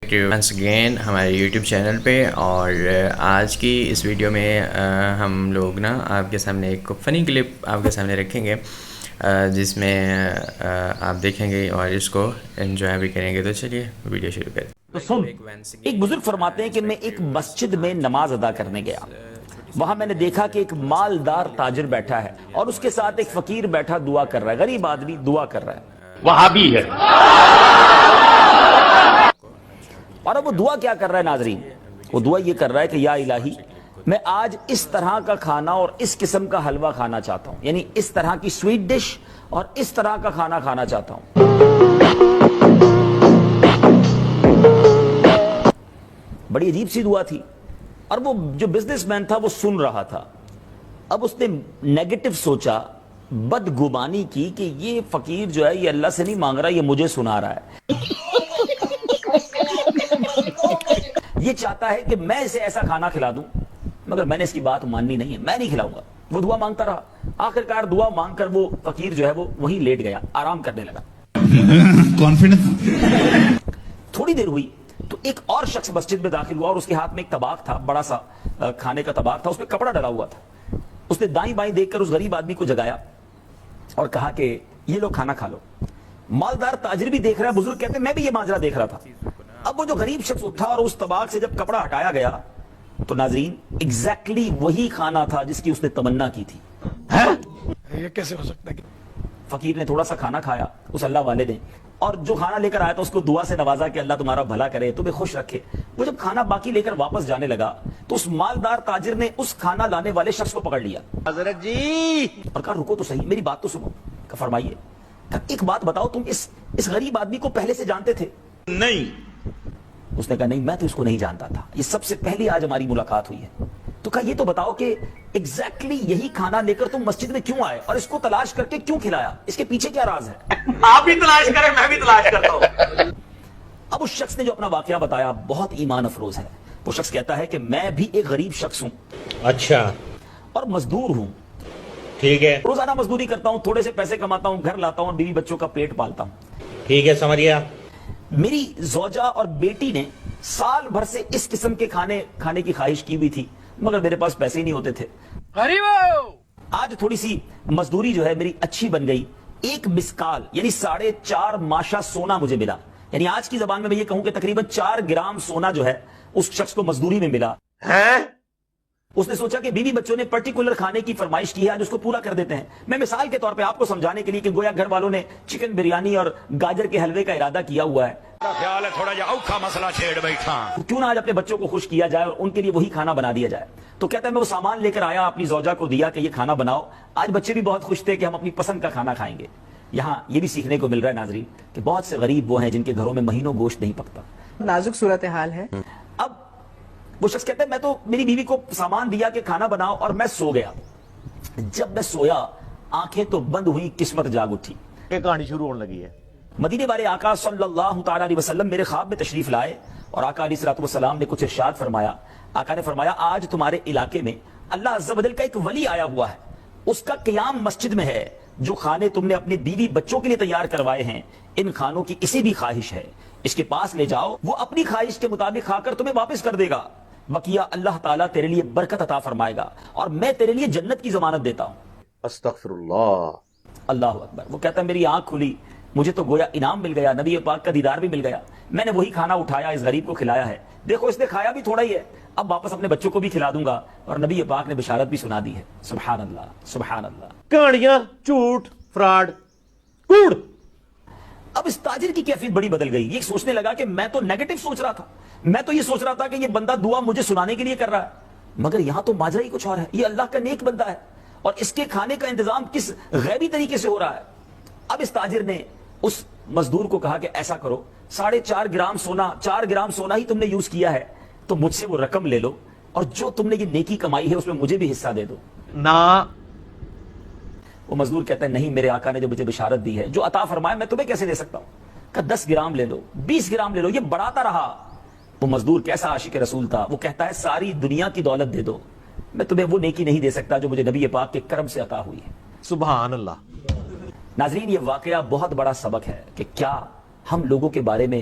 Back to once again ہمارے YouTube channel پہ. اور آج کی اس ویڈیو میں ہم لوگ نا آپ کے سامنے ایک فنی کلپ آپ کے سامنے رکھیں گے جس میں آپ دیکھیں گے اور اس کو انجوائے بھی کریں گے. تو چلیے ویڈیو شروع کریں. تو سن، ایک بزرگ فرماتے ہیں کہ میں ایک مسجد میں نماز ادا کرنے گیا. وہاں میں نے دیکھا کہ ایک مالدار تاجر بیٹھا ہے اور اس کے ساتھ ایک فقیر بیٹھا دعا کر رہا ہے. غریب آدمی دعا کر رہا ہے، وہابی ہے. اور اب وہ دعا کیا کر رہا ہے ناظرین؟ وہ دعا یہ کر رہا ہے کہ یا الہی، میں آج اس طرح کا کھانا اور اس قسم کا حلوہ کھانا چاہتا ہوں، یعنی اس طرح کی سویٹ ڈش اور اس طرح کا کھانا کھانا چاہتا ہوں. بڑی عجیب سی دعا تھی، اور وہ جو بزنس مین تھا وہ سن رہا تھا. اب اس نے نیگیٹو سوچا، بدگمانی کی کہ یہ فقیر جو ہے یہ اللہ سے نہیں مانگ رہا، یہ مجھے سنا رہا ہے. یہ چاہتا ہے کہ میں اسے ایسا کھانا کھلا دوں، مگر میں نے اس کی بات ماننی نہیں ہے، میں نہیں کھلاؤں گا. وہ دعا مانگتا رہا. آخرکار دعا مانگ کر وہ فقیر جو ہے وہ وہیں لیٹ گیا، آرام کرنے لگا. تھوڑی دیر ہوئی تو ایک اور شخص مسجد میں داخل ہوا اور اس کے ہاتھ میں ایک طباق تھا، بڑا سا کھانے کا طباق تھا، اس پہ کپڑا ڈلا ہوا تھا. اس نے دائیں بائیں دیکھ کر اس غریب آدمی کو جگایا اور کہا کہ یہ لو کھانا کھا لو. مالدار تاجر بھی دیکھ رہا ہے، بزرگ کہتے ہیں میں بھی یہ ماجرا دیکھ رہا تھا. اب وہ جو غریب شخص اٹھا اور اس طباق سے جب کپڑا ہٹایا گیا تو ناظرین ایگزیکٹلی وہی کھانا تھا جس کی اس نے تمنا کی تھی. یہ کیسے ہو سکتا ہے؟ فقیر نے تھوڑا سا کھانا کھایا اس اللہ والے نے، اور جو کھانا لے کر آیا تھا اس کو دعا سے نوازا کہ اللہ تمہارا بھلا کرے، تمہیں خوش رکھے. وہ جب کھانا باقی لے کر واپس جانے لگا تو اس مالدار تاجر نے اس کھانا لانے والے شخص کو پکڑ لیا حضرت جی اور کہا رکو تو صحیح، میری بات تو سنو. کہ فرمائیے. ایک بات بتاؤ، تم اس غریب آدمی کو پہلے سے جانتے تھے؟ نہیں. اس نے کہا نہیں، میں تو اس کو نہیں جانتا تھا، یہ سب سے پہلی آج ہماری ملاقات ہوئی ہے. تو کہا یہ تو بتاؤ کہ ایگزیکٹلی یہی کھانا لے کر تم مسجد میں کیوں آئے اور اس کو تلاش کر کے کیوں کھلایا؟ اس کے پیچھے کیا راز ہے؟ آپ بھی تلاش کریں، میں بھی تلاش کرتا ہوں. اب اس شخص نے جو اپنا واقعہ بتایا بہت ایمان افروز ہے. وہ شخص کہتا ہے کہ میں بھی ایک غریب شخص ہوں، اچھا اور مزدور ہوں. ٹھیک ہے، روزانہ مزدوری کرتا ہوں، تھوڑے سے پیسے کماتا ہوں، گھر لاتا ہوں، بیوی بچوں کا پیٹ پالتا ہوں. ٹھیک ہے، سمجھ گیا. میری زوجہ اور بیٹی نے سال بھر سے اس قسم کے کھانے کی خواہش کی ہوئی تھی، مگر میرے پاس پیسے ہی نہیں ہوتے تھے. آج تھوڑی سی مزدوری جو ہے میری اچھی بن گئی. ایک مسکال یعنی 4.5 ماشا سونا مجھے ملا. یعنی آج کی زبان میں یہ کہوں کہ تقریباً 4 گرام سونا جو ہے اس شخص کو مزدوری میں ملا. اس نے سوچا کہ بیوی بچوں نے پرٹیکولر کھانے کی فرمائش کی ہے، آج اس کو پورا کر دیتے ہیں. میں مثال کے طور پہ آپ کو سمجھانے کے لیے کہ گویا گھر والوں نے چکن بریانی اور گاجر کے حلوے کا ارادہ کیا ہوا ہے، خیال ہے تھوڑا جا اوکھا مسئلہ چھیڑ بیٹھا. کیوں نہ آج اپنے بچوں کو خوش کیا جائے اور ان کے لیے وہی کھانا بنا دیا جائے. تو کہتا ہے میں وہ سامان لے کر آیا، اپنی زوجہ کو دیا کہ یہ کھانا بناؤ. آج بچے بھی بہت خوش تھے کہ ہم اپنی پسند کا کھانا کھائیں گے. یہاں یہ بھی سیکھنے کو مل رہا ہے ناظرین کہ بہت سے غریب وہ ہیں جن کے گھروں میں مہینوں گوشت نہیں پکتا. نازک صورتحال ہے. اب وہ شخص کہتا ہے میں تو میری بیوی کو سامان دیا کہ کھانا بناؤ اور میں سو گیا. جب میں سویا آنکھیں تو بند ہوئی، قسمت جاگ اٹھی. یہ کہانی شروع ہونے لگی ہے. مدینے والے آقا صلی اللہ تعالی علیہ وسلم میرے خواب میں تشریف لائے اور آقا علیہ الصلوۃ والسلام نے کچھ ارشاد فرمایا. آقا نے فرمایا آج تمہارے علاقے میں اللہ عز و جل کا ایک ولی آیا ہوا ہے، اس کا قیام مسجد میں ہے. جو کھانے تم نے اپنے بیوی بچوں کے لیے تیار کروائے ہیں ان کھانوں کی کسی بھی خواہش ہے، اس کے پاس لے جاؤ، وہ اپنی خواہش کے مطابق کھا کر تمہیں واپس کر دے گا. بقیہ اللہ تعالیٰ تیرے لیے برکت عطا فرمائے گا اور میں تیرے لیے جنت کی ضمانت دیتا ہوں. استغفر اللہ. اللہ اکبر. وہ کہتا ہے میری آنکھ کھلی، مجھے تو گویا انعام مل گیا، نبی پاک کا دیدار بھی مل گیا. میں نے وہی کھانا اٹھایا، اس غریب کو کھلایا ہے. دیکھو اس نے کھایا بھی تھوڑا ہی ہے، اب واپس اپنے بچوں کو بھی کھلا دوں گا. اور نبی پاک نے بشارت بھی سنا دی ہے. سبحان اللہ، سبحان اللہ. کہانیاں جھوٹ، فراڈ، کوڑ. اب اس تاجر کی کیفیت بڑی بدل گئی. یہ سوچنے لگا کہ میں تو نیگیٹو سوچ رہا تھا، میں تو یہ سوچ رہا تھا کہ یہ بندہ دعا مجھے سنانے کے لیے کر رہا ہے، مگر یہاں تو ماجرا ہی کچھ اور ہے. یہ اللہ کا نیک بندہ ہے اور اس کے کھانے کا انتظام کس غیبی طریقے سے ہو رہا ہے. اب اس تاجر نے اس مزدور کو کہا کہ ایسا کرو، 4.5 گرام سونا، 4 گرام سونا ہی تم نے یوز کیا ہے، تو مجھ سے وہ رقم لے لو اور جو تم نے یہ نیکی کمائی ہے اس میں مجھے بھی حصہ دے دو. نہ. وہ مزدور کہتا ہے نہیں، میرے آقا نے جو مجھے بشارت دی ہے، جو عطا فرمایا میں تمہیں کیسے دے سکتا ہوں. کہ 10 گرام لے لو، 20 گرام لے لو. یہ بڑھاتا رہا. وہ مزدور کیسا عاشق رسول تھا، وہ کہتا ہے ساری دنیا کی دولت دے دو، میں تمہیں وہ نیکی نہیں دے سکتا جو مجھے نبی پاک کے کرم سے عطا ہوئی ہے. سبحان اللہ. ناظرین یہ واقعہ بہت بڑا سبق ہے کہ کیا ہم لوگوں کے بارے میں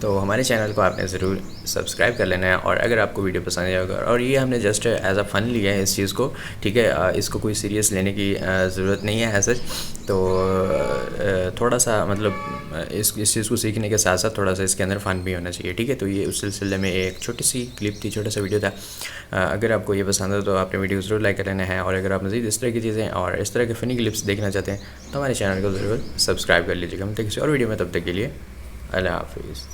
تو ہمارے چینل کو آپ نے ضرور سبسکرائب کر لینا ہے. اور اگر آپ کو ویڈیو پسند آئے گا, اور یہ ہم نے جسٹ ایز اے فن لیا ہے اس چیز کو, ٹھیک ہے, اس کو کوئی سیریس لینے کی ضرورت نہیں ہے ایز سچ. تو تھوڑا سا مطلب اس چیز کو سیکھنے کے ساتھ ساتھ تھوڑا سا اس کے اندر فن بھی ہونا چاہیے, ٹھیک ہے. تو یہ اس سلسلے میں ایک چھوٹی سی کلپ تھی, چھوٹا سا ویڈیو تھا. اگر آپ کو یہ پسند ہے تو آپ نے ویڈیو ضرور لائک کر لینا ہے. اور اگر آپ مزید اس طرح کی چیزیں اور اس طرح کے فنی کلپس دیکھنا چاہتے ہیں تو ہمارے چینل کو ضرور سبسکرائب کر لیجیے گا. ہم تک کسی اور ویڈیو میں, تب تک کے لیے اللہ حافظ.